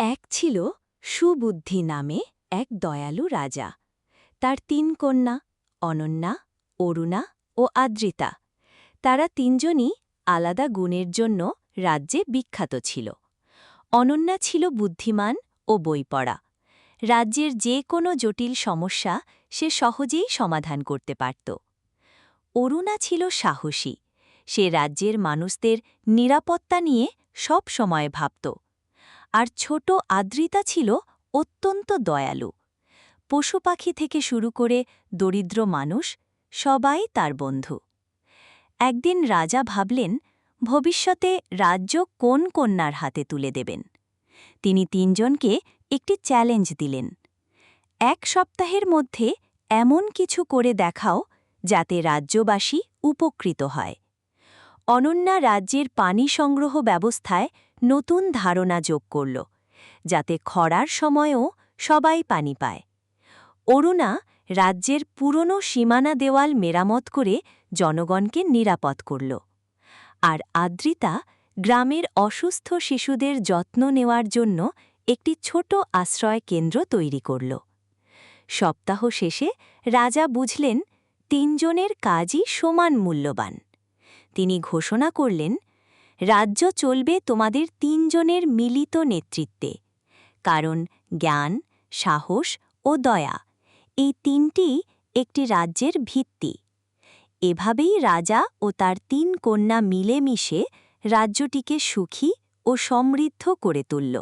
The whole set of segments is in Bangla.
এক ছিল সুবুদ্ধি নামে এক দয়ালু রাজা। তার ৩ কন্যা অনন্যা, অরুণা ও আদ্রিতা। তারা তিনজনই আলাদা গুণের জন্য রাজ্যে বিখ্যাত ছিল। অনন্যা ছিল বুদ্ধিমান ও বইপড়া। রাজ্যের যে কোনো জটিল সমস্যা সে সহজেই সমাধান করতে পারত। অরুণা ছিল সাহসী। সে রাজ্যের মানুষদের নিরাপত্তা নিয়ে সব সময় ভাবত। আর ছোট আদ্রিতা ছিল অত্যন্ত দয়ালু। পশু পাখি থেকে শুরু করে দরিদ্র মানুষ সবাই তার বন্ধু। একদিন রাজা ভাবলেন ভবিষ্যতে রাজ্য কোন কন্যার হাতে তুলে দেবেন। তিনি তিনজনকে একটি চ্যালেঞ্জ দিলেন। ১ সপ্তাহের মধ্যে এমন কিছু করে দেখাও যাতে রাজ্যবাসী উপকৃত হয়। অনন্যা রাজ্যের পানি সংগ্রহ ব্যবস্থায় নতুন ধারণা যোগ করল, যাতে খরার সময়ও সবাই পানি পায়। অরুণা রাজ্যের পুরনো সীমানা দেওয়াল মেরামত করে জনগণকে নিরাপদ করল। আর আদ্রিতা গ্রামের অসুস্থ শিশুদের যত্ন নেওয়ার জন্য একটি ছোট আশ্রয় কেন্দ্র তৈরি করল। সপ্তাহ শেষে রাজা বুঝলেন তিনজনের কাজই সমান মূল্যবান। তিনি ঘোষণা করলেন, রাজ্য চলবে তোমাদের তিনজনের মিলিত নেতৃত্বে, কারণ জ্ঞান, সাহস ও দয়া এই তিনটি একটি রাজ্যের ভিত্তি। এভাবেই রাজা ও তার ৩ কন্যা মিলেমিশে রাজ্যটিকে সুখী ও সমৃদ্ধ করে তুলল।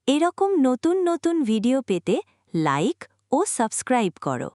এরকম নতুন নতুন ভিডিও পেতে লাইক ও সাবস্ক্রাইব করো।